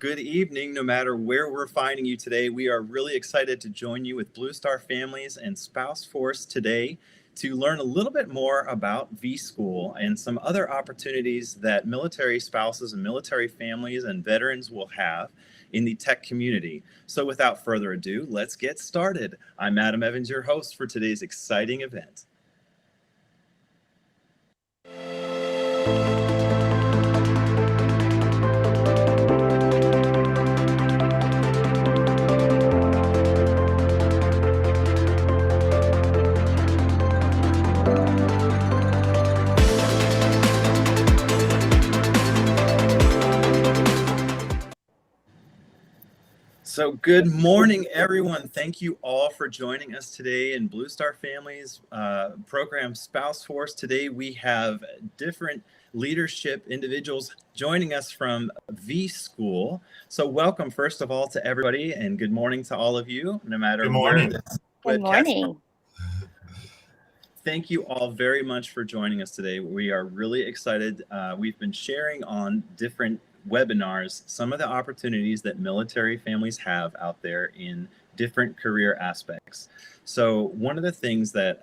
Good evening, no matter where we're finding you today. We are really excited to join you with Blue Star Families and Spouse Force today to learn a little bit more about Vschool and some other opportunities that military spouses and military families and veterans will have in the tech community. So without further ado, let's get started. I'm Adam Evans, your host for today's exciting event. So good morning, everyone. Thank you all for joining us today in Blue Star Families program Spouse Force. Today we have different leadership individuals joining us from Vschool. So welcome, first of all, to everybody, and good morning to all of you, no matter where this Good morning. Thank you all very much for joining us today. We are really excited. We've been sharing on different webinars some of the opportunities that military families have out there in different career aspects. So one of the things that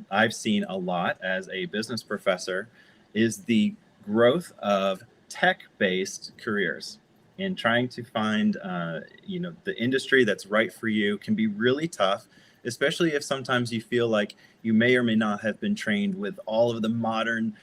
I've seen a lot as a business professor is the growth of tech-based careers. And trying to find the industry that's right for you can be really tough, especially if sometimes you feel like you may or may not have been trained with all of the modern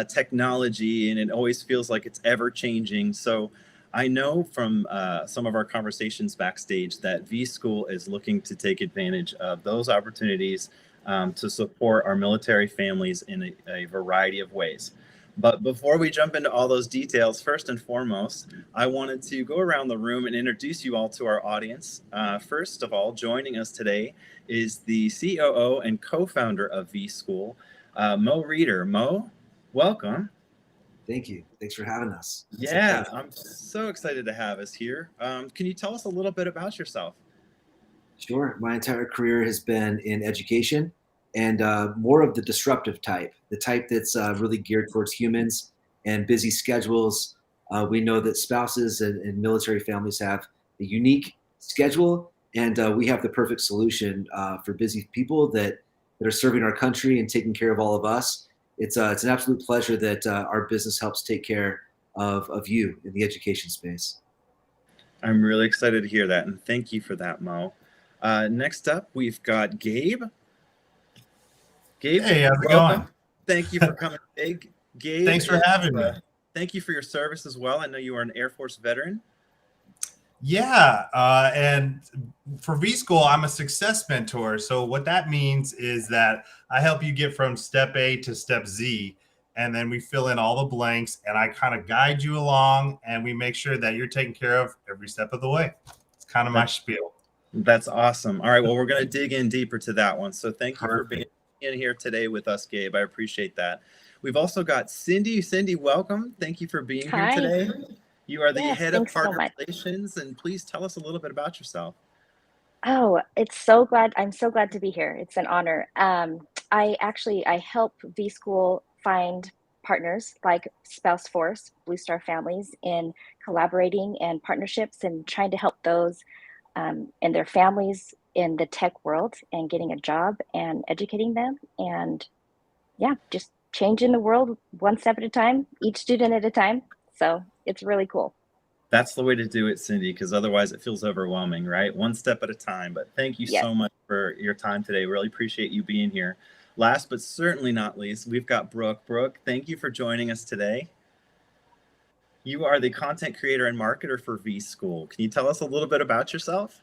technology, and it always feels like it's ever changing. So I know from some of our conversations backstage that Vschool is looking to take advantage of those opportunities to support our military families in a variety of ways. But before we jump into all those details, first and foremost, I wanted to go around the room and introduce you all to our audience. First of all, joining us today is the COO and co-founder of Vschool, Mo Reeder. Mo, welcome. Thank you. Thanks for having us. Yeah, I'm so excited to have us here. Can you tell us a little bit about yourself? Sure. My entire career has been in education, and more of the disruptive type, the type that's really geared towards humans and busy schedules. We know that spouses and military families have a unique schedule, and we have the perfect solution for busy people that are serving our country and taking care of all of us. It's an absolute pleasure that our business helps take care of you in the education space. I'm really excited to hear that, and thank you for that, Mo. Next up, we've got Gabe. Gabe, hey, how's it going? Thank you for coming. Hey, Gabe, thanks for having me. Thank you for your service as well. I know you are an Air Force veteran. Yeah, and for Vschool, I'm a success mentor. So what that means is that I help you get from step A to step Z, and then we fill in all the blanks, and I kind of guide you along, and we make sure that you're taken care of every step of the way. It's kind of my spiel. That's awesome. All right, well, we're going to dig in deeper to that one. So thank you for being in here today with us, Gabe. I appreciate that. We've also got Cindy. Cindy, welcome. Thank you for being here today. You are the head of partner relations, and please tell us a little bit about yourself. Oh, I'm so glad to be here. It's an honor. I help Vschool find partners like Spouse Force, Blue Star Families, in collaborating and partnerships and trying to help those and their families in the tech world and getting a job and educating them. And yeah, just changing the world one step at a time, each student at a time. So it's really cool. That's the way to do it, Cindy, because otherwise it feels overwhelming, right? One step at a time. But thank you so much for your time today. Really appreciate you being here. Last but certainly not least, we've got Brooke. Brooke, thank you for joining us today. You are the content creator and marketer for Vschool. Can you tell us a little bit about yourself?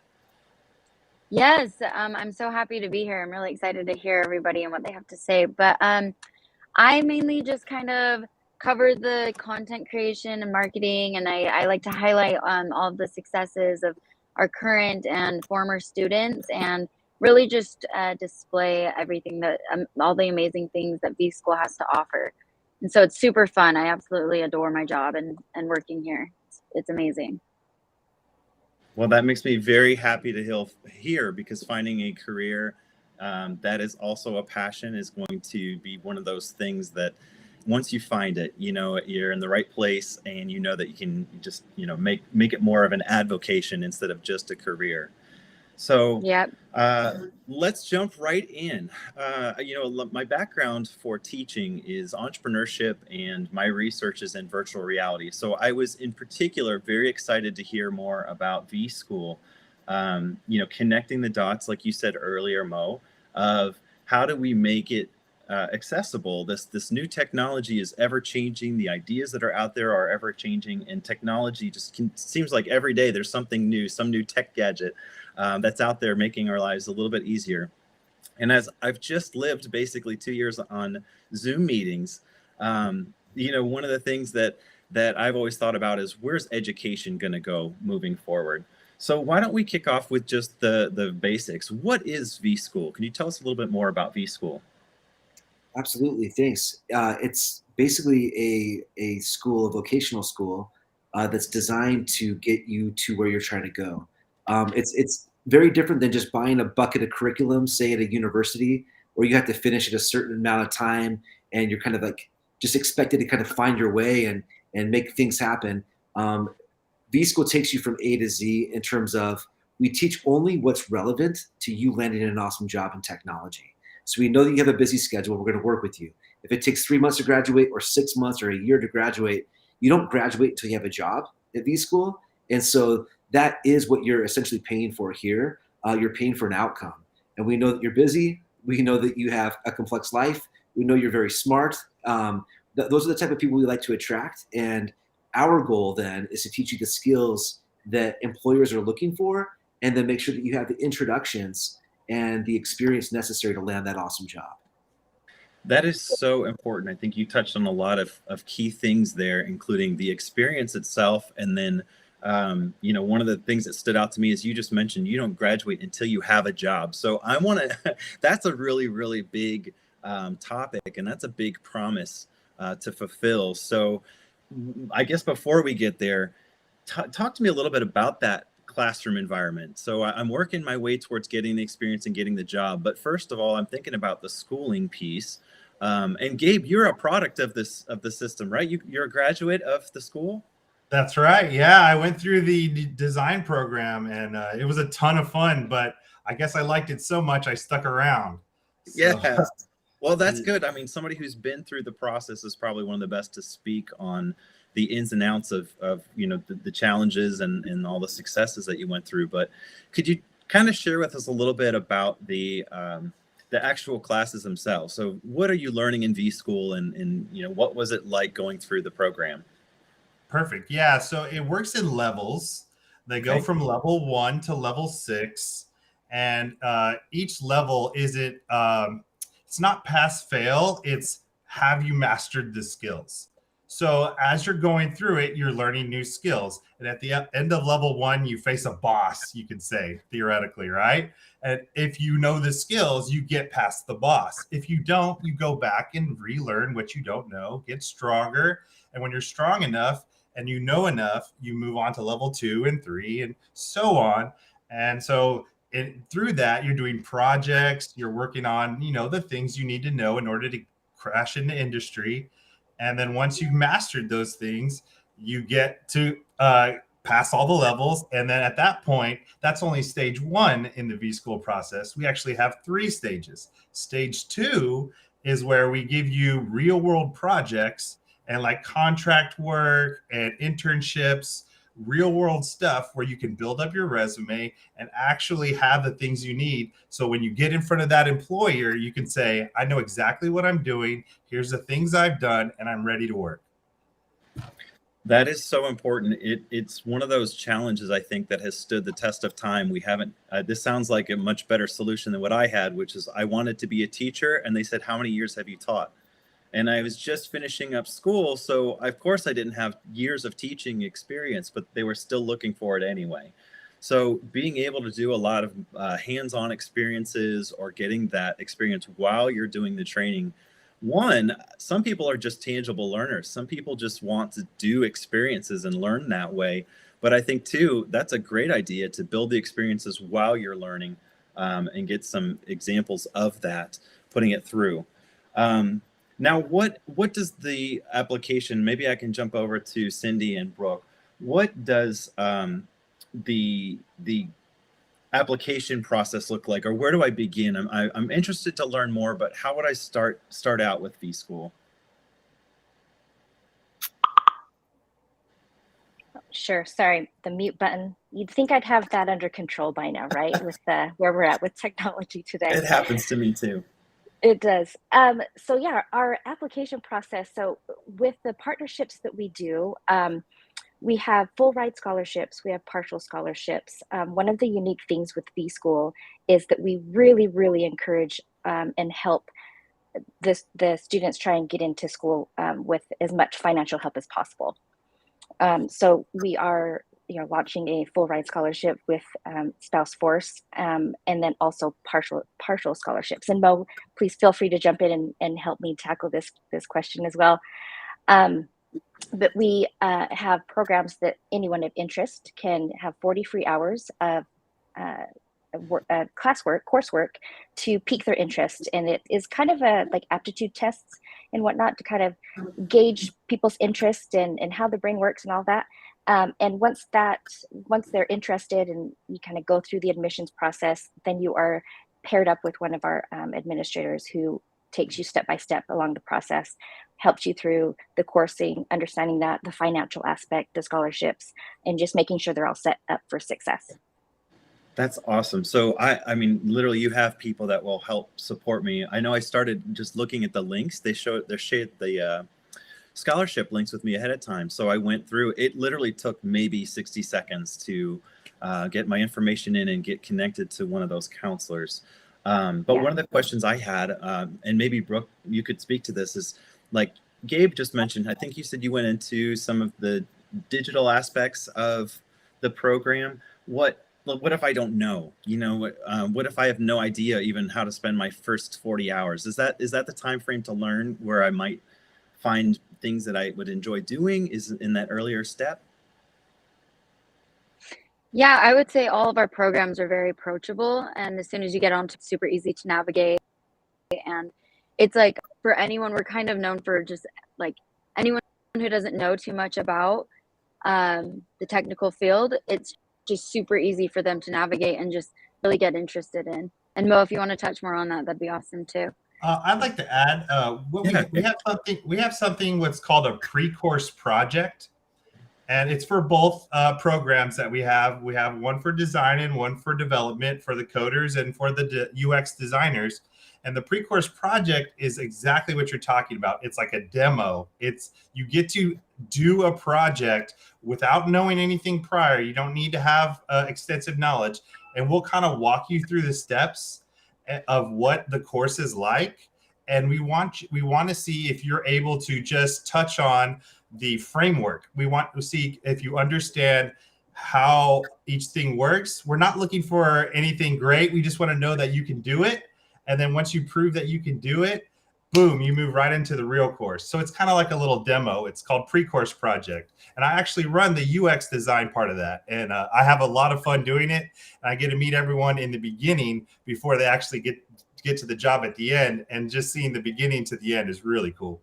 Yes, I'm so happy to be here. I'm really excited to hear everybody and what they have to say. But I mainly just kind of cover the content creation and marketing, and I like to highlight all of the successes of our current and former students, and really just display everything that all the amazing things that Vschool has to offer. And so it's super fun. I absolutely adore my job and working here. It's amazing. Well, that makes me very happy to hear, because finding a career that is also a passion is going to be one of those things that once you find it, you're in the right place, and that you can just make it more of an avocation instead of just a career. So Yep. let's jump right in. My background for teaching is entrepreneurship, and my research is in virtual reality. So I was in particular very excited to hear more about Vschool, connecting the dots, like you said earlier, Mo, of how do we make it accessible. This new technology is ever changing. The ideas that are out there are ever changing, and technology just seems like every day there's something new, some new tech gadget that's out there making our lives a little bit easier. And as I've just lived basically 2 years on Zoom meetings, one of the things that I've always thought about is, where's education going to go moving forward? So why don't we kick off with just the basics? What is Vschool? Can you tell us a little bit more about Vschool? Absolutely, thanks. It's basically a school, a vocational school, that's designed to get you to where you're trying to go. It's very different than just buying a bucket of curriculum, say at a university, where you have to finish at a certain amount of time, and you're kind of like just expected to kind of find your way and make things happen. Vschool takes you from A to Z in terms of, we teach only what's relevant to you landing an awesome job in technology. So we know that you have a busy schedule. We're going to work with you. If it takes 3 months to graduate, or 6 months, or a year to graduate, you don't graduate until you have a job at Vschool. And so that is what you're essentially paying for here. You're paying for an outcome. And we know that you're busy. We know that you have a complex life. We know you're very smart. Those are the type of people we like to attract. And our goal then is to teach you the skills that employers are looking for, and then make sure that you have the introductions and the experience necessary to land that awesome job. That is so important. I think you touched on a lot of key things there, including the experience itself. And then, one of the things that stood out to me is, you just mentioned you don't graduate until you have a job. So I want to, that's a really, really big topic, and that's a big promise to fulfill. So I guess before we get there, talk to me a little bit about that classroom environment. So I'm working my way towards getting the experience and getting the job. But first of all, I'm thinking about the schooling piece. And Gabe, you're a product of the system, right? You're a graduate of the school? That's right. Yeah, I went through the design program, and it was a ton of fun, but I guess I liked it so much I stuck around. So. Yes. Well, that's good. I mean, somebody who's been through the process is probably one of the best to speak on the ins and outs of the challenges and all the successes that you went through. But could you kind of share with us a little bit about the actual classes themselves? So what are you learning in Vschool, and what was it like going through the program? Perfect. Yeah. So it works in levels. They go from level 1 to level 6. And each level isn't, it's not pass fail. It's, have you mastered the skills? So as you're going through it, you're learning new skills. And at the end of level 1, you face a boss, you could say, theoretically, right? And if you know the skills, you get past the boss. If you don't, you go back and relearn what you don't know, get stronger. And when you're strong enough and you know enough, you move on to level 2 and 3 and so on. And so through that, you're doing projects, you're working on, the things you need to know in order to crash into industry. And then once you've mastered those things, you get to pass all the levels. And then at that point, that's only stage 1 in the Vschool process. We actually have 3 stages. Stage 2 is where we give you real world projects and like contract work and internships, real world stuff where you can build up your resume and actually have the things you need. So when you get in front of that employer, you can say, I know exactly what I'm doing. Here's the things I've done, and I'm ready to work. That is so important. It's one of those challenges, I think, that has stood the test of time. We haven't, this sounds like a much better solution than what I had, which is, I wanted to be a teacher, and they said, how many years have you taught? And I was just finishing up school, so of course I didn't have years of teaching experience, but they were still looking for it anyway. So being able to do a lot of hands-on experiences, or getting that experience while you're doing the training. One, some people are just tangible learners. Some people just want to do experiences and learn that way. But I think, too, that's a great idea, to build the experiences while you're learning, and get some examples of that, putting it through. Now, what does the application? Maybe I can jump over to Cindy and Brooke. What does the application process look like, or where do I begin? I'm interested to learn more, but how would I start out with Vschool? Sure. Sorry, the mute button. You'd think I'd have that under control by now, right? With where we're at with technology today. It happens to me too. It does. So yeah, our application process. So with the partnerships that we do, we have full ride scholarships. We have partial scholarships. One of the unique things with Vschool is that we really, really encourage and help the students try and get into school with as much financial help as possible. So we are, launching a full ride scholarship with Spouse Force, and then also partial scholarships. And Mo, please feel free to jump in and help me tackle this question as well. But we have programs that anyone of interest can have 40 free hours of coursework to pique their interest. And it is kind of like aptitude tests and whatnot to kind of gauge people's interest and how the brain works and all that. And once they're interested and you kind of go through the admissions process, then you are paired up with one of our administrators who takes you step by step along the process, helps you through the coursing, understanding that the financial aspect, the scholarships, and just making sure they're all set up for success. That's awesome. So I mean, literally, you have people that will help support me. I know I started just looking at the links. They shared the scholarship links with me ahead of time. So I went through. It literally took maybe 60 seconds to get my information in and get connected to one of those counselors. But one of the questions I had, and maybe Brooke, you could speak to this, is like Gabe just mentioned. I think you said you went into some of the digital aspects of the program. What if I don't know? What if I have no idea even how to spend my first 40 hours? Is that the time frame to learn where I might find things that I would enjoy doing? Is in that earlier step? Yeah, I would say all of our programs are very approachable, and as soon as you get on, it's super easy to navigate. And it's like for anyone, we're kind of known for just like anyone who doesn't know too much about the technical field. It's just super easy for them to navigate and just really get interested in. And Mo, if you want to touch more on that, that'd be awesome too. I'd like to add, we have something what's called a pre-course project, and it's for both programs that we have. We have one for design and one for development for the coders and for the UX designers. And the pre-course project is exactly what you're talking about. It's like a demo. You get to do a project without knowing anything prior. You don't need to have extensive knowledge, and we'll kind of walk you through the steps of what the course is like. And we want to see if you're able to just touch on the framework. We want to see if you understand how each thing works. We're not looking for anything great. We just want to know that you can do it. And then once you prove that you can do it, boom, you move right into the real course. So it's kind of like a little demo. It's called Pre-Course Project. And I actually run the UX design part of that. And I have a lot of fun doing it. And I get to meet everyone in the beginning before they actually get to the job at the end. And just seeing the beginning to the end is really cool.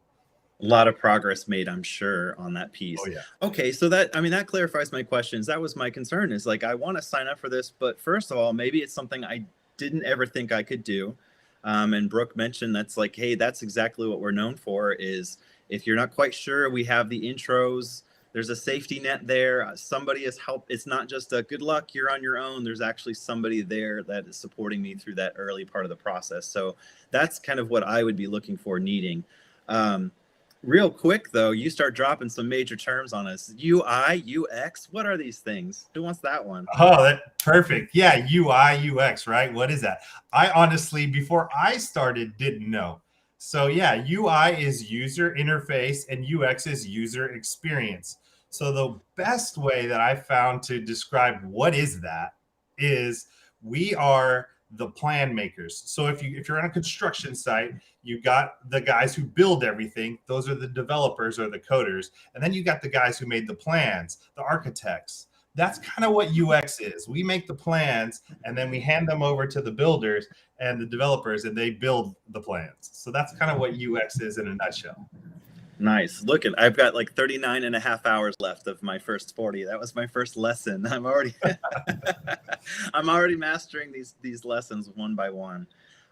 A lot of progress made, I'm sure, on that piece. Oh, yeah. Okay, so that clarifies my questions. That was my concern, is like, I want to sign up for this, but first of all, maybe it's something I didn't ever think I could do. And Brooke mentioned that's like, hey, that's exactly what we're known for, is if you're not quite sure, we have the intros. There's a safety net there. Somebody has helped. It's not just a good luck, you're on your own. There's actually somebody there that is supporting me through that early part of the process. So that's kind of what I would be looking for, needing. Real quick, though, you start dropping some major terms on us. UI, UX, what are these things? Who wants that one? Oh, that perfect. Yeah, UI, UX, right? What is that? I honestly, before I started, didn't know. So yeah, UI is user interface and UX is user experience. So the best way that I found to describe what is that is we are the plan makers. So if you're on a construction site, you got the guys who build everything. Those are the developers or the coders. And then you got the guys who made the plans, the architects. That's kind of what UX is. We make the plans and then we hand them over to the builders and the developers, and they build the plans. So that's kind of what UX is in a nutshell. Nice. Look, I've got like 39 and a half hours left of my first 40. That was my first lesson. I'm already I'm already mastering these lessons one by one.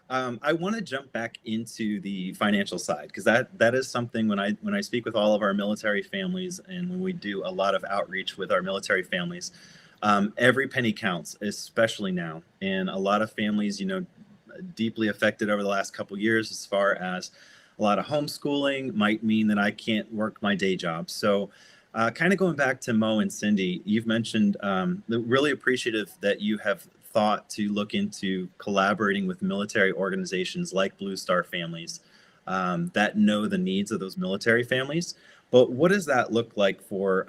I want to jump back into the financial side, because that is something when I speak with all of our military families, and when we do a lot of outreach with our military families, every penny counts, especially now. And a lot of families, deeply affected over the last couple years, as far as a lot of homeschooling might mean that I can't work my day job. So kind of going back to Mo and Cindy, you've mentioned really appreciative that you have thought to look into collaborating with military organizations like Blue Star Families that know the needs of those military families. But what does that look like for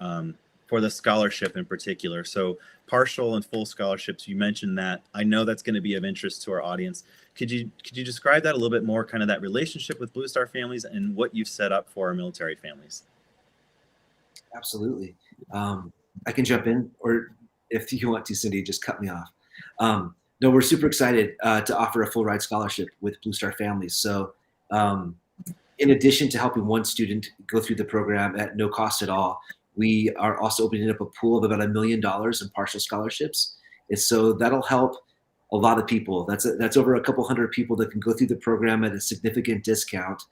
the scholarship in particular? So partial and full scholarships, you mentioned that. I know that's going to be of interest to our audience. Could you describe that a little bit more, kind of that relationship with Blue Star Families and what you've set up for our military families? Absolutely. I can jump in, or if you want to, Cindy, just cut me off. No, we're super excited to offer a full ride scholarship with Blue Star Families. So in addition to helping one student go through the program at no cost at all, we are also opening up a pool of about $1 million in partial scholarships. And so that'll help a lot of people. That's over a couple hundred people that can go through the program at a significant discount.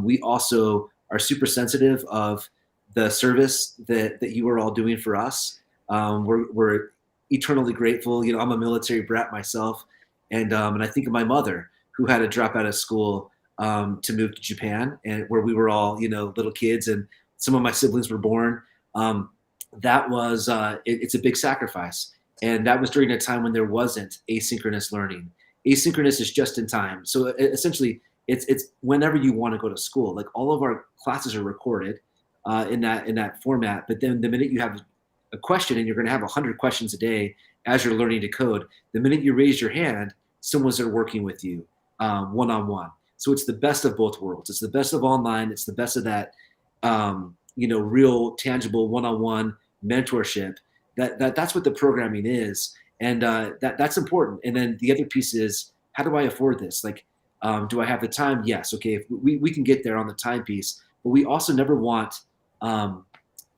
We also are super sensitive of the service that you are all doing for us. We're eternally grateful. I'm a military brat myself, and I think of my mother, who had to drop out of school to move to Japan, and where we were all little kids, and some of my siblings were born. That was it's a big sacrifice, and that was during a time when there wasn't asynchronous learning. Asynchronous is just in time. So essentially, it's whenever you want to go to school. Like, all of our classes are recorded in that format. But then the minute you have a question, and you're going to have 100 questions a day as you're learning to code, the minute you raise your hand, someone's there working with you one-on-one. So it's the best of both worlds. It's the best of online. It's the best of that real tangible one-on-one mentorship. That's what the programming is, and that's important. And then the other piece is, how do I afford this? Like, do I have the time? Yes. Okay. If we can get there on the time piece, but we also never want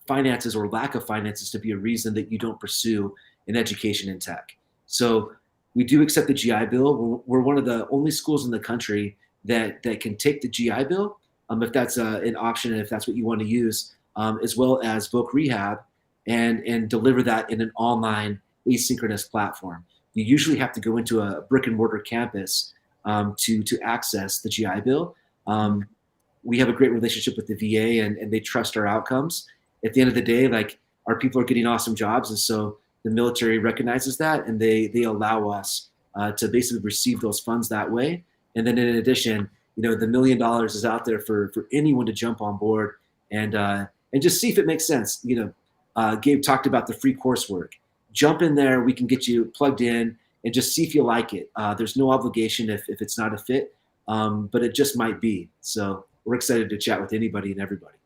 finances or lack of finances to be a reason that you don't pursue an education in tech. So we do accept the GI Bill. We're one of the only schools in the country that can take the GI Bill, if that's an option, and if that's what you want to use, as well as Voc Rehab, and deliver that in an online asynchronous platform. You usually have to go into a brick and mortar campus to access the GI Bill. We have a great relationship with the VA, and they trust our outcomes. At the end of the day, like, our people are getting awesome jobs, and so the military recognizes that, and they allow us to basically receive those funds that way. And then in addition, the $1 million is out there for anyone to jump on board and just see if it makes sense. Gabe talked about the free coursework. Jump in there. We can get you plugged in and just see if you like it. There's no obligation if it's not a fit, but it just might be. So we're excited to chat with anybody and everybody.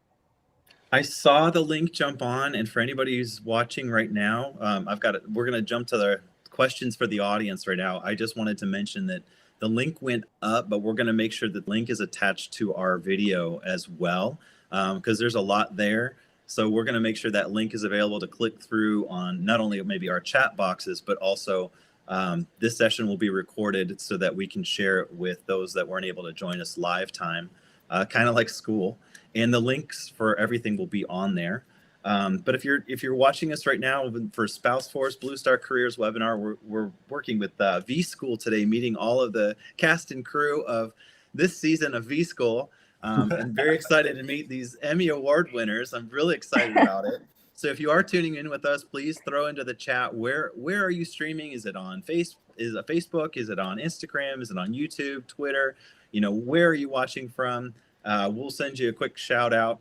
I saw the link jump on, and for anybody who's watching right now, we're going to jump to the questions for the audience right now. I just wanted to mention that the link went up, but we're going to make sure that the link is attached to our video as well, because there's a lot there. So we're going to make sure that link is available to click through on not only maybe our chat boxes, but also this session will be recorded so that we can share it with those that weren't able to join us live time, kind of like school. And the links for everything will be on there. But if you're watching us right now for Spouse Force Blue Star Careers webinar, we're working with Vschool today, meeting all of the cast and crew of this season of Vschool. I'm very excited to meet these Emmy Award winners. I'm really excited about it. So if you are tuning in with us, please throw into the chat, where are you streaming? Is it on Facebook? Is it on Instagram? Is it on YouTube, Twitter? Where are you watching from? We'll send you a quick shout out,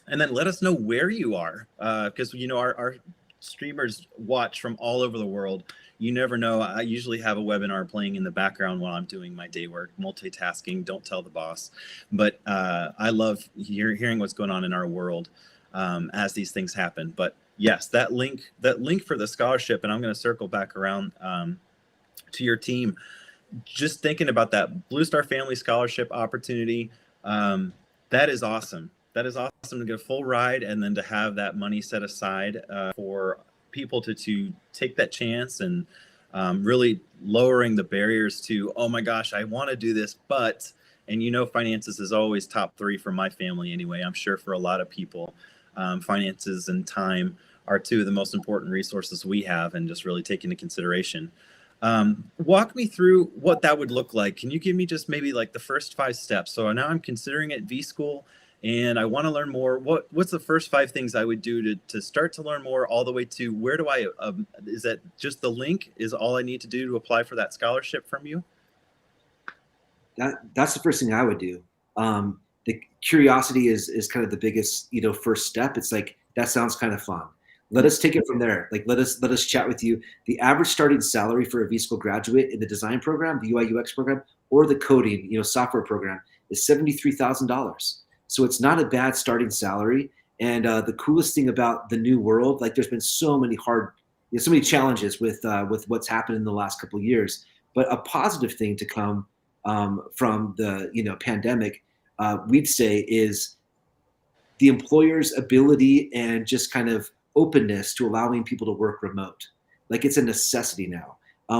and then let us know where you are, because our streamers watch from all over the world. You never know. I usually have a webinar playing in the background while I'm doing my day work, multitasking. Don't tell the boss. But I love hearing what's going on in our world as these things happen. But Yes, that link for the scholarship, and I'm going to circle back around to your team. Just thinking about that Blue Star Family Scholarship opportunity, that is awesome. That is awesome to get a full ride and then to have that money set aside for people to take that chance and really lowering the barriers to, oh my gosh, I want to do this, but, and finances is always top three for my family anyway. I'm sure for a lot of people, finances and time are two of the most important resources we have, and just really take into consideration. Walk me through what that would look like. Can you give me just maybe like the first 5 steps? So now I'm considering it Vschool and I want to learn more. What's the first 5 things I would do to start to learn more, all the way to where do I, is that just the link is all I need to do to apply for that scholarship from you? That's the first thing I would do. The curiosity is kind of the biggest, first step. It's like, that sounds kind of fun. Let us take it from there. Like, let us chat with you. The average starting salary for a Vschool graduate in the design program, the UI UX program, or the coding, software program is $73,000. So it's not a bad starting salary. And the coolest thing about the new world, like, there's been so many so many challenges with what's happened in the last couple of years. But a positive thing to come from the pandemic, we'd say, is the employer's ability and just kind of openness to allowing people to work remote. Like, it's a necessity now,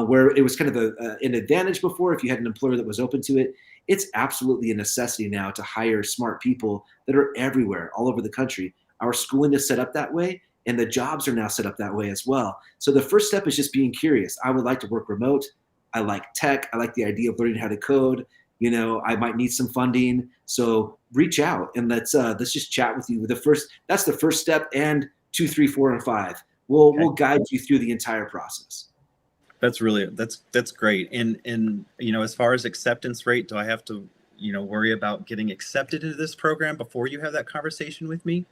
where it was kind of an advantage before if you had an employer that was open to it. It's absolutely a necessity now to hire smart people that are everywhere, all over the country. Our schooling is set up that way, and the jobs are now set up that way as well. So the first step is just being curious. I would like to work remote. I like tech. I like the idea of learning how to code. I might need some funding. So reach out and let's just chat with you. That's the first step, and 2, 3, 4, and 5. We'll guide you through the entire process. That's great. And as far as acceptance rate, do I have to worry about getting accepted into this program before you have that conversation with me?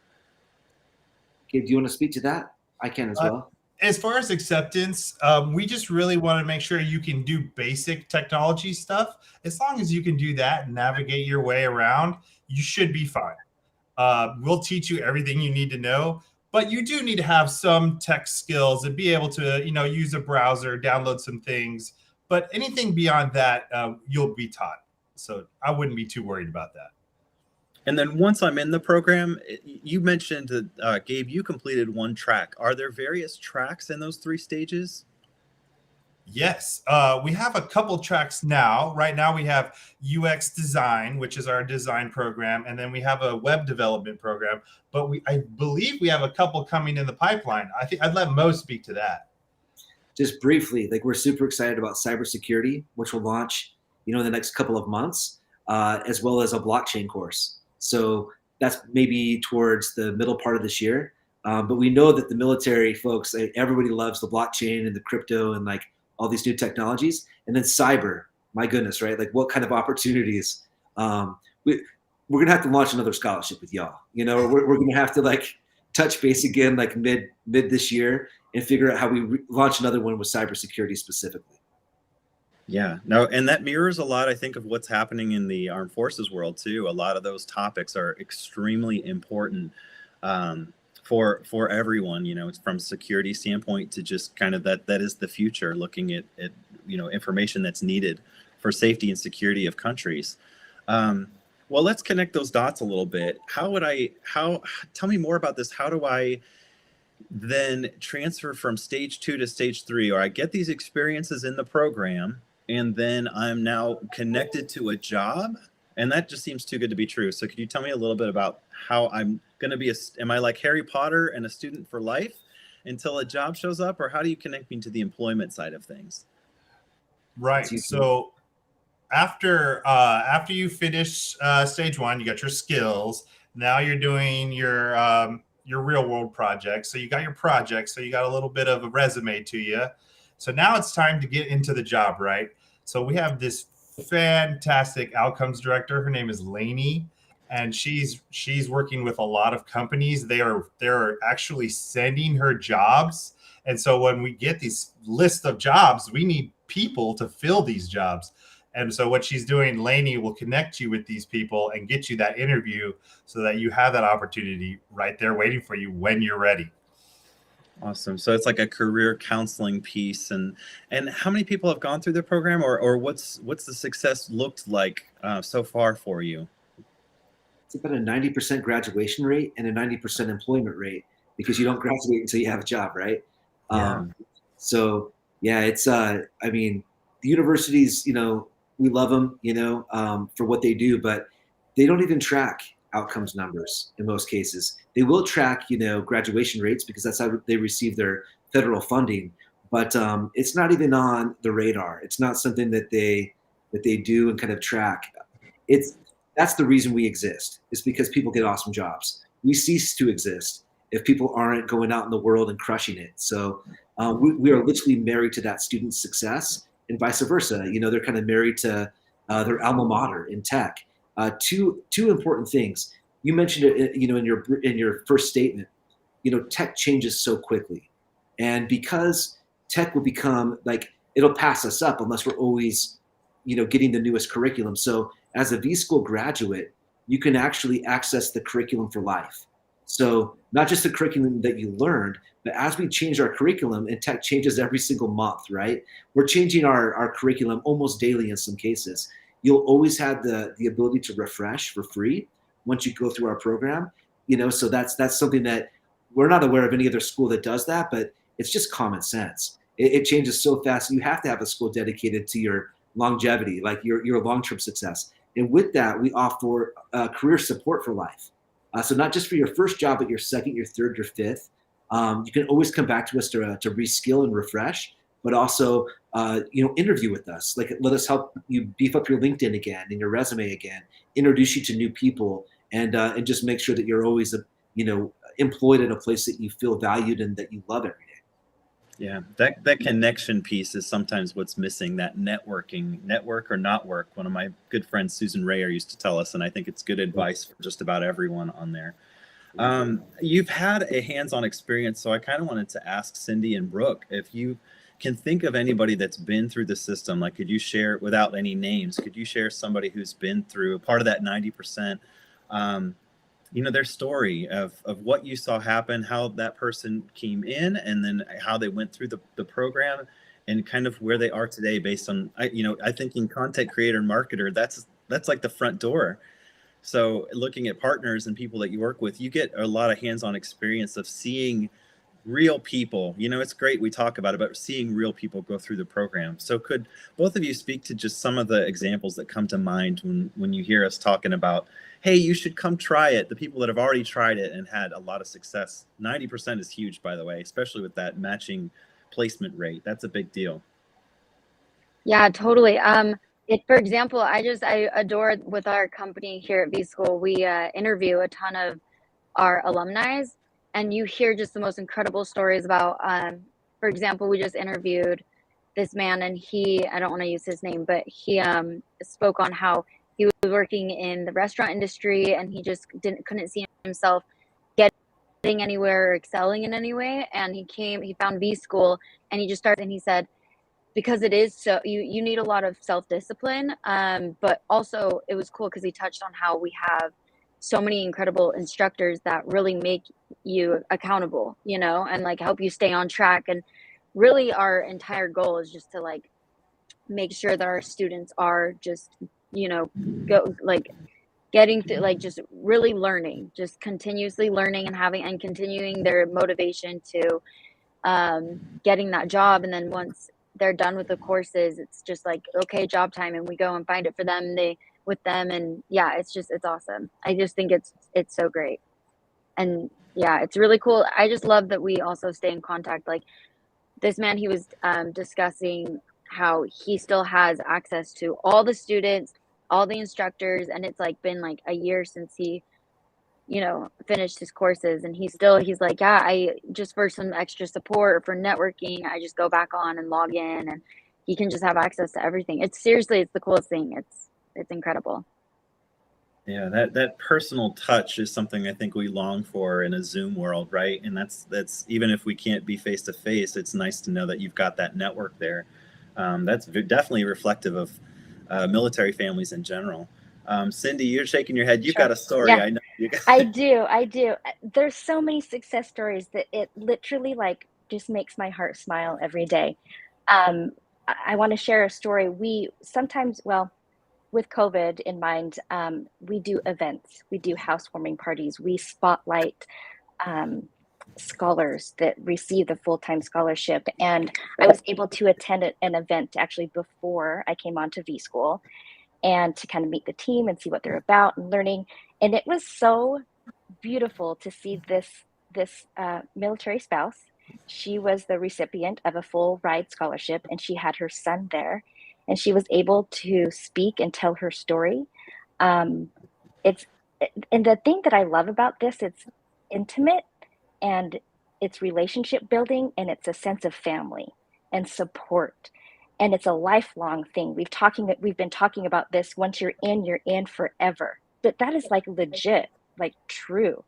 Gabe, do you want to speak to that? I can as well. As far as acceptance, we just really want to make sure you can do basic technology stuff. As long as you can do that and navigate your way around, you should be fine. We'll teach you everything you need to know, but you do need to have some tech skills and be able to, use a browser, download some things. But anything beyond that, you'll be taught. So I wouldn't be too worried about that. And then once I'm in the program, you mentioned that, Gabe, you completed 1 track. Are there various tracks in those 3 stages? Yes, we have a couple tracks now. Right now we have UX design, which is our design program, and then we have a web development program. But I believe we have a couple coming in the pipeline. I think I'd let Mo speak to that. Just briefly, like, we're super excited about cybersecurity, which will launch, in the next couple of months, as well as a blockchain course. So that's maybe towards the middle part of this year. But we know that the military folks, everybody loves the blockchain and the crypto and like all these new technologies. And then cyber, my goodness, right? Like, what kind of opportunities? We're gonna have to launch another scholarship with y'all. We're gonna have to like touch base again, like mid this year, and figure out how we launch another one with cybersecurity specifically. Yeah, no, and that mirrors a lot, I think, of what's happening in the armed forces world too. A lot of those topics are extremely important for everyone. It's from security standpoint to just kind of that is the future. Looking at information that's needed for safety and security of countries. Well, let's connect those dots a little bit. Tell me more about this. How do I then transfer from stage 2 to stage 3, or I get these experiences in the program, and then I'm now connected to a job? And that just seems too good to be true. So could you tell me a little bit about how I'm going to be am I like Harry Potter and a student for life until a job shows up, or how do you connect me to the employment side of things? Right. So after you finish stage 1, you got your skills. Now you're doing your real world projects. So you got your projects. So you got a little bit of a resume to you. So now it's time to get into the job, right? So we have this fantastic outcomes director. Her name is Lainey, and she's working with a lot of companies. They're actually sending her jobs. And so when we get these list of jobs, we need people to fill these jobs. And so what she's doing, Lainey will connect you with these people and get you that interview so that you have that opportunity right there waiting for you when you're ready. Awesome. So it's like a career counseling piece, and how many people have gone through the program, or what's the success looked like so far for you? It's about a 90% graduation rate and a 90% employment rate because you don't graduate until you have a job, right? Yeah. So yeah, it's I mean, the universities, we love them, for what they do, but they don't even track outcomes numbers in most cases. They will track, graduation rates because that's how they receive their federal funding, but it's not even on the radar. It's not something that they do and kind of track. It's That's the reason we exist. It's because people get awesome jobs. We cease to exist if people aren't going out in the world and crushing it. So we are literally married to that student's success, and vice versa. They're kind of married to their alma mater in tech. Two important things. You mentioned it, in your first statement. Tech changes so quickly, and because tech will become like it'll pass us up unless we're always, getting the newest curriculum. So as a vSchool graduate, you can actually access the curriculum for life. So not just the curriculum that you learned, but as we change our curriculum, and tech changes every single month, right? We're changing our curriculum almost daily in some cases. You'll always have the ability to refresh for free once you go through our program. So that's something that we're not aware of any other school that does that, but it's just common sense. It changes so fast. You have to have a school dedicated to your longevity, like your long-term success. And with that, we offer career support for life. So not just for your first job, but your second, your third, your fifth. You can always come back to us to reskill and refresh, but also interview with us. Like, let us help you beef up your LinkedIn again and your resume again, introduce you to new people, and just make sure that you're always employed in a place that you feel valued and that you love every day. Yeah, that connection piece is sometimes what's missing, that networking, network or not work. One of my good friends, Susan Rayer, used to tell us, and I think it's good advice for just about everyone on there. You've had a hands-on experience, so I kind of wanted to ask Cindy and Brooke if you can think of anybody that's been through the system. Like, could you share, without any names, could you share somebody who's been through part of that 90%? Their story of what you saw happen, how that person came in, and then how they went through the program, and kind of where they are today based on, I think in content creator and marketer, that's like the front door. So looking at partners and people that you work with, you get a lot of hands-on experience of seeing real people. It's great we talk about it, but seeing real people go through the program. So could both of you speak to just some of the examples that come to mind when you hear us talking about, hey, you should come try it, the people that have already tried it and had a lot of success? 90% is huge, by the way, especially with that matching placement rate. That's a big deal. Yeah, totally. For example, I adore with our company here at vSchool, we interview a ton of our alumni, and you hear just the most incredible stories about, for example, we just interviewed this man, and I don't want to use his name, but he spoke on how he was working in the restaurant industry, and he just couldn't see himself getting anywhere or excelling in any way. And he found vSchool, and he just started, and he said, because it is so, you need a lot of self-discipline, but also it was cool because he touched on how we have so many incredible instructors that really make you accountable, and like help you stay on track. And really our entire goal is just to like make sure that our students are just go like getting through, like just really learning, just continuously learning and continuing their motivation to getting that job. And then once they're done with the courses, it's just like, okay, job time, and we go and find it for them, with them. And yeah, it's awesome. I just think it's so great. And yeah, it's really cool. I just love that we also stay in contact. Like this man, he was discussing how he still has access to all the students, all the instructors, and it's like been like a year since he finished his courses, and he's like, yeah, I just, for some extra support or for networking, I just go back on and log in, and he can just have access to everything. It's the coolest thing. It's incredible. Yeah, that personal touch is something I think we long for in a Zoom world, right? And that's even if we can't be face to face, it's nice to know that you've got that network there. That's definitely reflective of military families in general. Cindy, you're shaking your head. You've Sure. got a story. Yeah. I know I do. I do. There's so many success stories that it literally like just makes my heart smile every day. I want to share a story. We sometimes, well, with COVID in mind, we do events, we do housewarming parties, we spotlight um, scholars that receive the full-time scholarship. And I was able to attend an event actually before I came on to Vschool and to kind of meet the team and see what they're about and learning. And it was so beautiful to see this military spouse. She was the recipient of a full ride scholarship, and she had her son there, and she was able to speak and tell her story. Um, it's and the thing that I love about this, it's intimate and it's relationship building and it's a sense of family and support and it's a lifelong thing. We've been talking about this. Once you're in forever, but that is like legit, like true.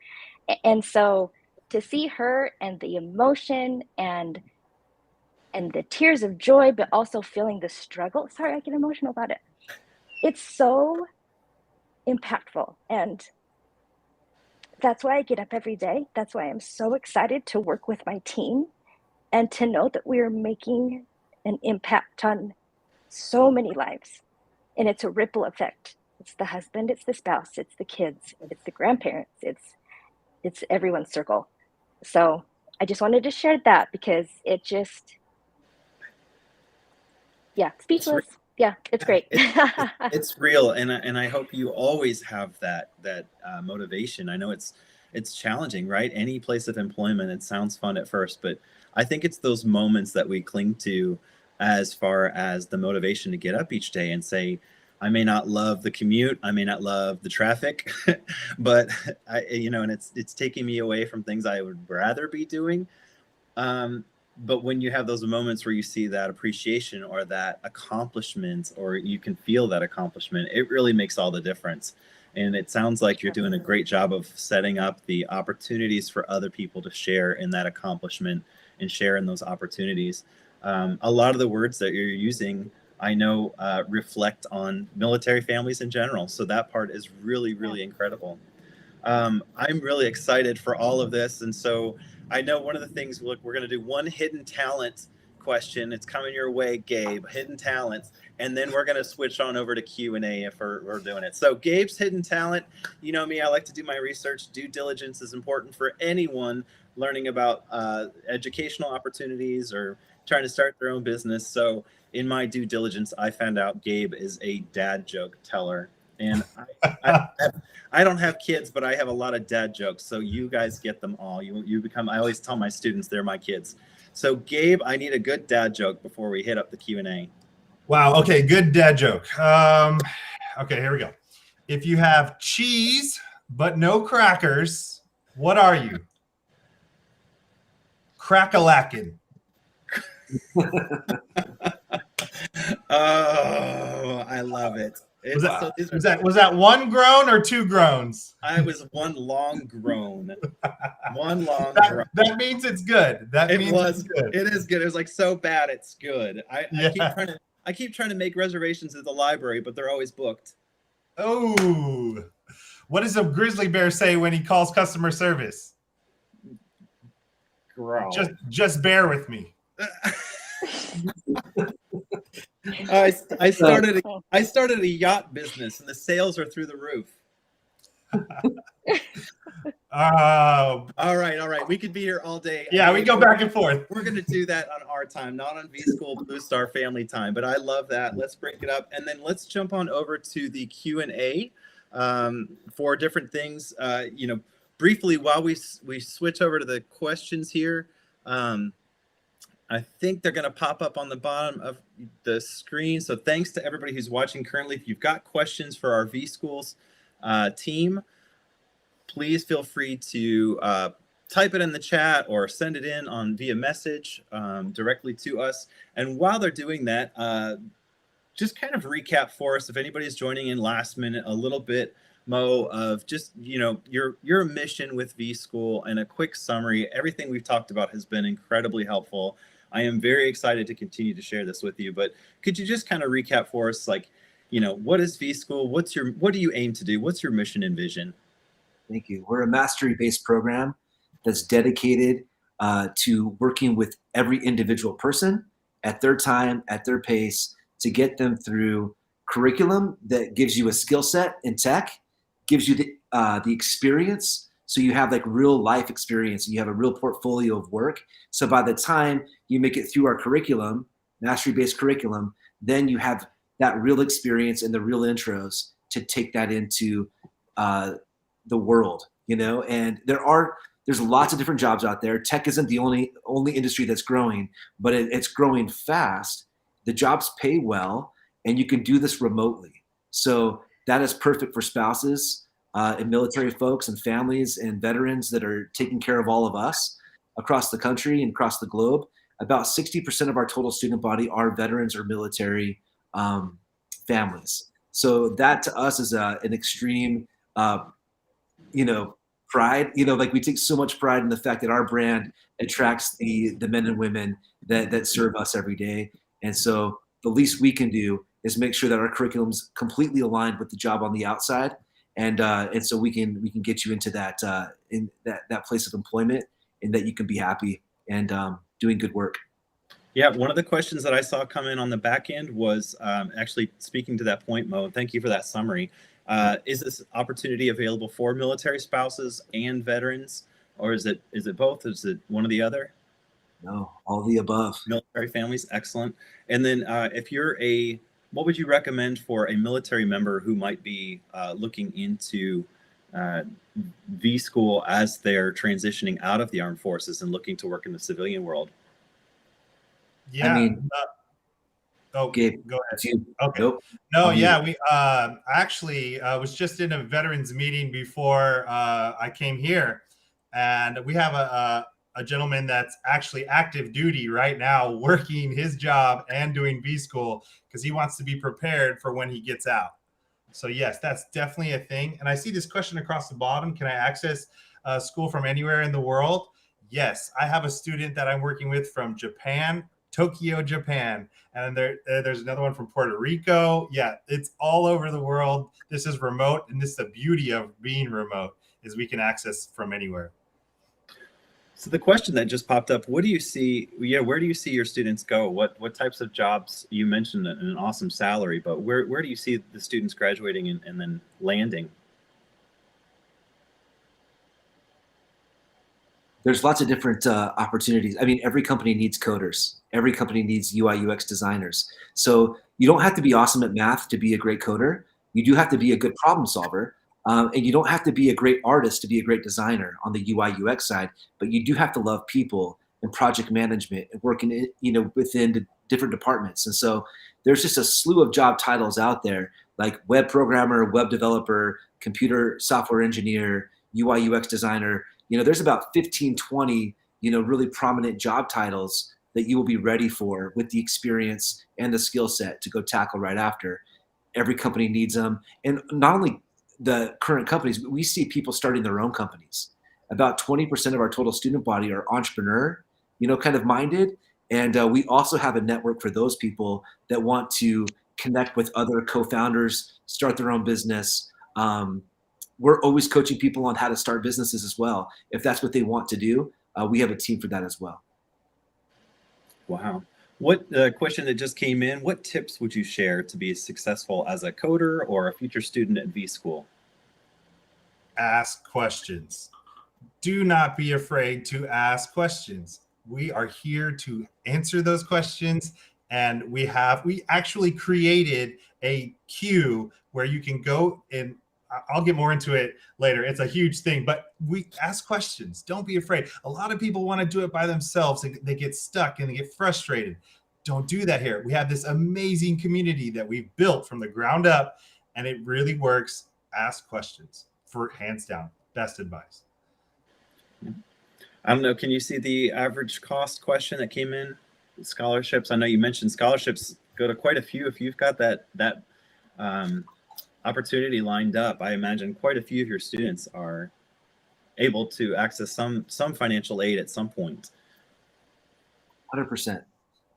And so to see her and the emotion and the tears of joy, but also feeling the struggle, sorry, I get emotional about it, it's so impactful. And that's why I get up every day. That's why I'm so excited to work with my team and to know that we are making an impact on so many lives. And it's a ripple effect. It's the husband, it's the spouse, it's the kids, it's the grandparents, it's everyone's circle. So I just wanted to share that because it just, yeah, speechless. Yeah, it's great. It's real, and I hope you always have that motivation. I know it's challenging, right? Any place of employment, it sounds fun at first, but I think it's those moments that we cling to as far as the motivation to get up each day and say, I may not love the commute, I may not love the traffic, but and it's taking me away from things I would rather be doing. But when you have those moments where you see that appreciation or that accomplishment, or you can feel that accomplishment, it really makes all the difference. And it sounds like you're doing a great job of setting up the opportunities for other people to share in that accomplishment and share in those opportunities. A lot of the words that you're using, I know, reflect on military families in general. So that part is really, really incredible. I'm really excited for all of this. And so I know one of the things, look, we're going to do one hidden talent question. It's coming your way, Gabe, hidden talents. And then we're going to switch on over to Q&A if we're doing it. So Gabe's hidden talent, you know me, I like to do my research. Due diligence is important for anyone learning about educational opportunities or trying to start their own business. So in my due diligence, I found out Gabe is a dad joke teller. And I don't have kids, but I have a lot of dad jokes. So you guys get them all. You become, I always tell my students they're my kids. So Gabe, I need a good dad joke before we hit up the Q&A. Wow. Okay. Good dad joke. Okay, here we go. If you have cheese but no crackers, what are you? Crack-a-lackin'. Oh, I love it. Was that one groan or two groans? I was one long groan. One long groan. That means it's good. It's good. It is good. It was like so bad it's good. I keep trying to make reservations at the library, but they're always booked. Oh, what does a grizzly bear say when he calls customer service? Growl. Just bear with me. I started a yacht business, and the sales are through the roof. All right. We could be here all day. Yeah, we go back and forth. We're going to do that on our time, not on Vschool Blue Star family time. But I love that. Let's break it up, and then let's jump on over to the Q&A for different things. Briefly while we switch over to the questions here. I think they're going to pop up on the bottom of the screen. So thanks to everybody who's watching currently. If you've got questions for our Vschools team, please feel free to type it in the chat or send it in via message directly to us. And while they're doing that, just kind of recap for us, if anybody's joining in last minute, a little bit, Mo, of just, your mission with Vschool and a quick summary. Everything we've talked about has been incredibly helpful. I am very excited to continue to share this with you, but could you just kind of recap for us, like, what is Vschool? What do you aim to do? What's your mission and vision? Thank you. We're a mastery-based program that's dedicated to working with every individual person at their time, at their pace, to get them through curriculum that gives you a skill set in tech, gives you the experience, so you have like real life experience and you have a real portfolio of work. So by the time you make it through our curriculum, mastery-based curriculum, then you have that real experience and the real intros to take that into the world, and there's lots of different jobs out there. Tech isn't the only industry that's growing, but it's growing fast. The jobs pay well, and you can do this remotely. So that is perfect for spouses and military folks and families and veterans that are taking care of all of us across the country and across the globe. About 60% of our total student body are veterans or military families. So that to us is an extreme, pride. Like we take so much pride in the fact that our brand attracts the men and women that serve us every day. And so the least we can do is make sure that our curriculum's completely aligned with the job on the outside, and so we can get you into that in that place of employment, and that you can be happy and doing good work. Yeah, one of the questions that I saw come in on the back end was actually speaking to that point, Mo. Thank you for that summary. Is this opportunity available for military spouses and veterans, or is it both? Is it one or the other? No, all the above. Military families, excellent. And then what would you recommend for a military member who might be looking into Vschool as they're transitioning out of the armed forces and looking to work in the civilian world? Yeah. I mean, Gabe, go ahead. Okay. Nope. No, yeah, we actually was just in a veterans meeting before I came here, and we have a gentleman that's actually active duty right now, working his job and doing Vschool because he wants to be prepared for when he gets out. So yes, that's definitely a thing. And I see this question across the bottom: can I access school from anywhere in the world? Yes, I have a student that I'm working with from Japan, Tokyo, Japan, and there's another one from Puerto Rico. Yeah, it's all over the world. This is remote, and this is the beauty of being remote, is we can access from anywhere. So the question that just popped up: what do you see? Yeah, where do you see your students go? What types of jobs? You mentioned an awesome salary, but where do you see the students graduating and then landing? There's lots of different opportunities. I mean, every company needs coders. Every company needs UI UX designers. So you don't have to be awesome at math to be a great coder. You do have to be a good problem solver. And you don't have to be a great artist to be a great designer on the UI UX side, but you do have to love people and project management and working within the different departments. And so there's just a slew of job titles out there, like web programmer, web developer, computer software engineer, UI UX designer. There's about 15, 20, really prominent job titles that you will be ready for with the experience and the skill set to go tackle right after. Every company needs them. And not only the current companies, but we see people starting their own companies. About 20% of our total student body are entrepreneur, kind of minded. And we also have a network for those people that want to connect with other co-founders, start their own business. We're always coaching people on how to start businesses as well. If that's what they want to do, we have a team for that as well. Wow. What question that just came in: what tips would you share to be successful as a coder or a future student at Vschool? Ask questions. Do not be afraid to ask questions. We are here to answer those questions. And we actually created a queue where you can go, and I'll get more into it later. It's a huge thing, but we ask questions. Don't be afraid. A lot of people want to do it by themselves. They get stuck and they get frustrated. Don't do that here. We have this amazing community that we've built from the ground up, and it really works. Ask questions, for hands down, best advice. I don't know. Can you see the average cost question that came in? Scholarships. I know you mentioned scholarships go to quite a few. If you've got that opportunity lined up, I imagine quite a few of your students are able to access some financial aid at some point. 100%.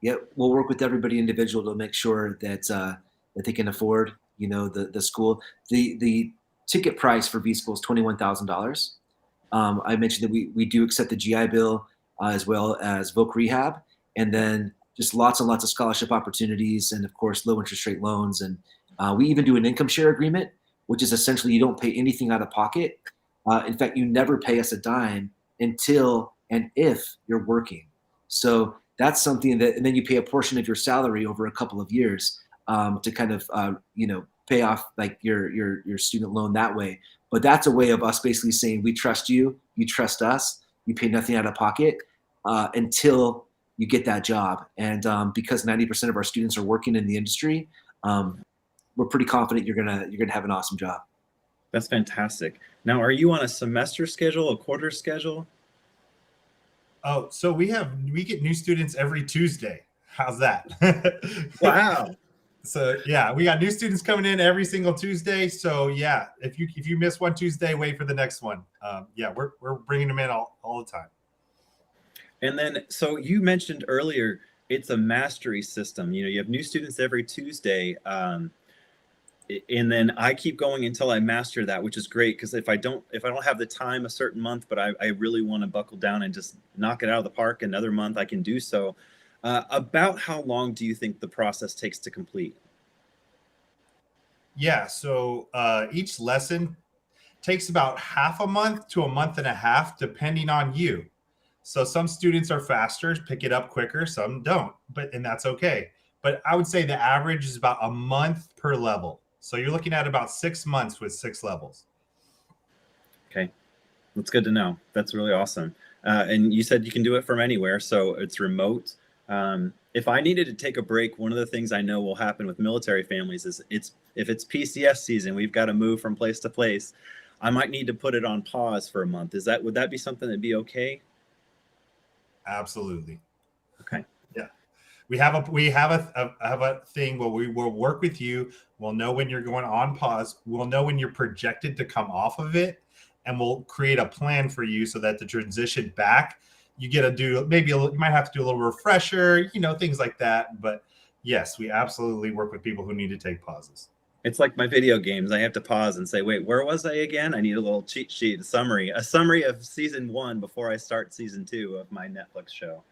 Yeah, we'll work with everybody individual to make sure that that they can afford, the school. The ticket price for Vschool is $21,000. I mentioned that we do accept the GI Bill as well as Voc Rehab, and then just lots and lots of scholarship opportunities, and of course low interest rate loans. And we even do an income share agreement, which is essentially you don't pay anything out of pocket. In fact, you never pay us a dime until and if you're working. So that's something that, and then you pay a portion of your salary over a couple of years to kind of pay off like your student loan that way. But that's a way of us basically saying we trust you, you trust us, you pay nothing out of pocket until you get that job. And because 90% of our students are working in the industry, we're pretty confident you're gonna have an awesome job. That's fantastic. Now, are you on a semester schedule, a quarter schedule? Oh, so we get new students every Tuesday. How's that? Wow. So yeah, we got new students coming in every single Tuesday. So yeah, if you miss one Tuesday, wait for the next one. Yeah, we're bringing them in all the time. And then, so you mentioned earlier, it's a mastery system. You have new students every Tuesday. And then I keep going until I master that, which is great. Because if I don't have the time a certain month, but I really want to buckle down and just knock it out of the park another month, I can do so. About how long do you think the process takes to complete? Yeah, so each lesson takes about half a month to a month and a half, depending on you. So some students are faster, pick it up quicker, some don't, and that's okay. But I would say the average is about a month per level. So you're looking at about 6 months with 6 levels. Okay, that's good to know. That's really awesome. And you said you can do it from anywhere, so it's remote. If I needed to take a break, one of the things I know will happen with military families is if it's PCS season, we've got to move from place to place. I might need to put it on pause for a month. Would that be something that'd be okay? Absolutely. Okay. Yeah. We have a thing where we will work with you. We'll know when you're going on pause. We'll know when you're projected to come off of it, and we'll create a plan for you so that the transition back, you get to do you might have to do a little refresher, things like that. But yes, we absolutely work with people who need to take pauses. It's like my video games. I have to pause and say, wait, where was I again? I need a little cheat sheet, a summary of season 1 before I start season 2 of my Netflix show.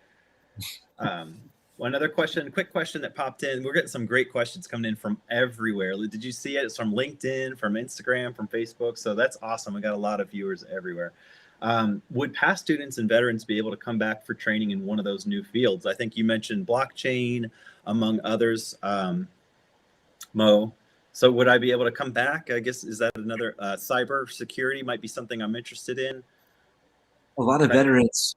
One other quick question that popped in. We're getting some great questions coming in from everywhere. Did you see it? It's from LinkedIn, from Instagram, from Facebook. So that's awesome. We got a lot of viewers everywhere. Would past students and veterans be able to come back for training in one of those new fields? I think you mentioned blockchain, among others, Mo. So would I be able to come back? I guess, is that another cyber security might be something I'm interested in? A lot of veterans.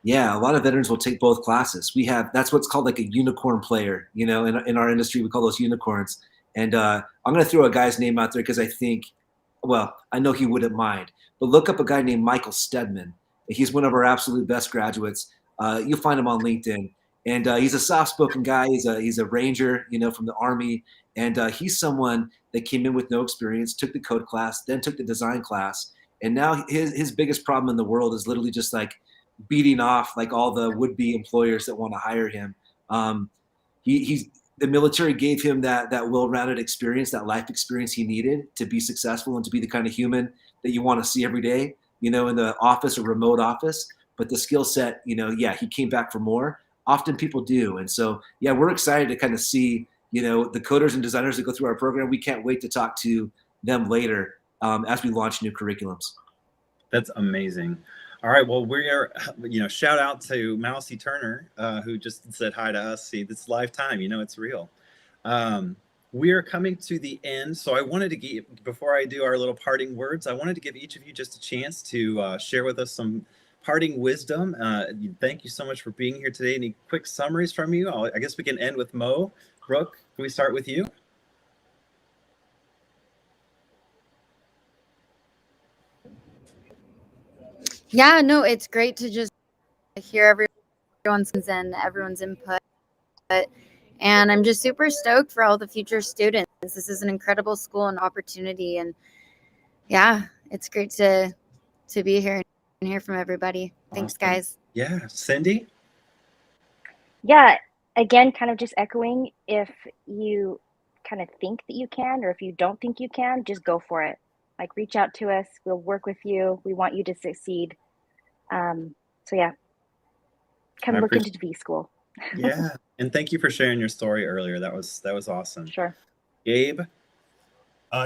Yeah, a lot of veterans will take both classes. That's what's called like a unicorn player, in our industry, we call those unicorns. And I'm going to throw a guy's name out there because I know he wouldn't mind, but look up a guy named Michael Stedman. He's one of our absolute best graduates. You'll find him on LinkedIn. And he's a soft-spoken guy. He's a ranger, from the Army. And he's someone that came in with no experience, took the code class, then took the design class. And now his biggest problem in the world is literally just like beating off like all the would-be employers that want to hire him. The military gave him that well-rounded experience, that life experience he needed to be successful and to be the kind of human that you want to see every day, in the office or remote office. But the skill set, he came back for more. Often people do. And so, yeah, we're excited to kind of see, the coders and designers that go through our program. We can't wait to talk to them later as we launch new curriculums. That's amazing. All right. Well, we are, shout out to Mousy Turner, who just said hi to us. See, this live time, it's real. We are coming to the end. So I wanted to before I do our little parting words, I wanted to give each of you just a chance to share with us some parting wisdom. Thank you so much for being here today. Any quick summaries from you? I guess we can end with Mo. Brooke, can we start with you? Yeah, no, it's great to just hear everyone's input. And I'm just super stoked for all the future students. This is an incredible school and opportunity. And yeah, it's great to be here and hear from everybody. Thanks, Awesome. guys. Yeah. Cindy? Yeah, again, kind of just echoing, if you kind of think that you can, or if you don't think you can, just go for it. like reach out to us. We'll work with you. We want you to succeed. So yeah, come look into Vschool. Yeah, and thank you for sharing your story earlier. That was awesome. Sure. Gabe?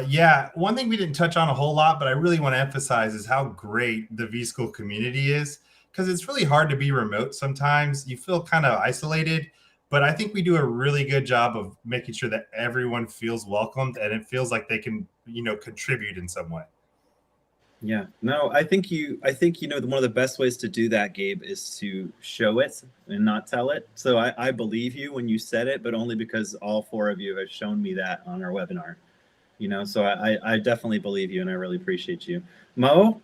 Yeah, one thing we didn't touch on a whole lot, but I really want to emphasize is how great the Vschool community is, because it's really hard to be remote sometimes. You feel kind of isolated, but I think we do a really good job of making sure that everyone feels welcomed and it feels like they can, contribute in some way. Yeah, no, I think one of the best ways to do that, Gabe, is to show it and not tell it. So I believe you when you said it, but only because all four of you have shown me that on our webinar. So I definitely believe you, and I really appreciate you. Mo?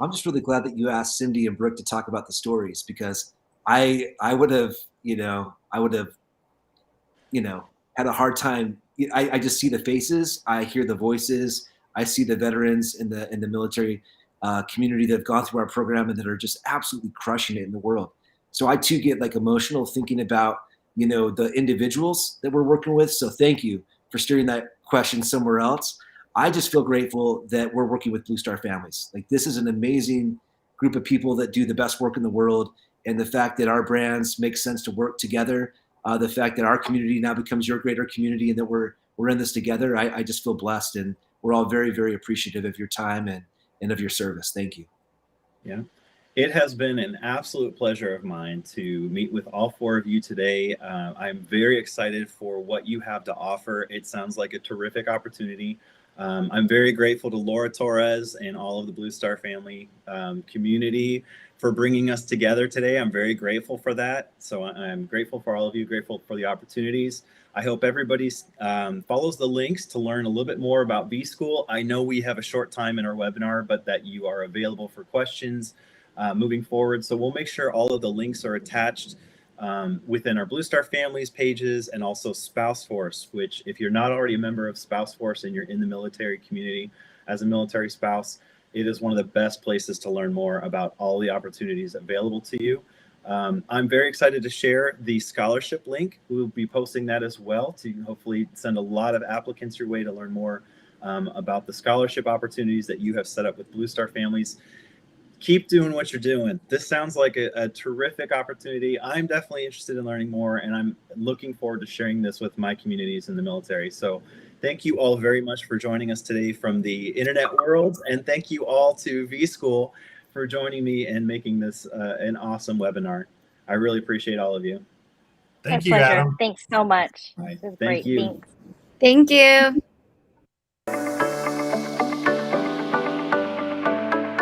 I'm just really glad that you asked Cindy and Brooke to talk about the stories, because I would have, had a hard time. I just see the faces, I hear the voices, I see the veterans in the military community that have gone through our program and that are just absolutely crushing it in the world. So I too get like emotional thinking about, the individuals that we're working with. So thank you for steering that question somewhere else. I just feel grateful that we're working with Blue Star Families. Like, this is an amazing group of people that do the best work in the world. And the fact that our brands make sense to work together, the fact that our community now becomes your greater community and that we're in this together, I just feel blessed. And we're all very, very appreciative of your time and of your service. Thank you. Yeah. It has been an absolute pleasure of mine to meet with all four of you today. I'm very excited for what you have to offer. It sounds like a terrific opportunity. I'm very grateful to Laura Torres and all of the Blue Star Family community for bringing us together today. I'm very grateful for that. So I'm grateful for all of you, grateful for the opportunities. I hope everybody follows the links to learn a little bit more about Vschool. I know we have a short time in our webinar, but that you are available for questions moving forward. So we'll make sure all of the links are attached within our Blue Star Families pages, and also Spouse Force, which, if you're not already a member of Spouse Force and you're in the military community as a military spouse, it is one of the best places to learn more about all the opportunities available to you. I'm very excited to share the scholarship link. We'll be posting that as well to hopefully send a lot of applicants your way to learn more about the scholarship opportunities that you have set up with Blue Star Families. Keep doing what you're doing. This sounds like a terrific opportunity. I'm definitely interested in learning more, and I'm looking forward to sharing this with my communities in the military. So thank you all very much for joining us today from the internet world, and thank you all to Vschool for joining me and making this an awesome webinar. I really appreciate all of you. Thank My you, pleasure. Adam. Thanks so much. Right. It was Thank great. you. Thanks. Thank you.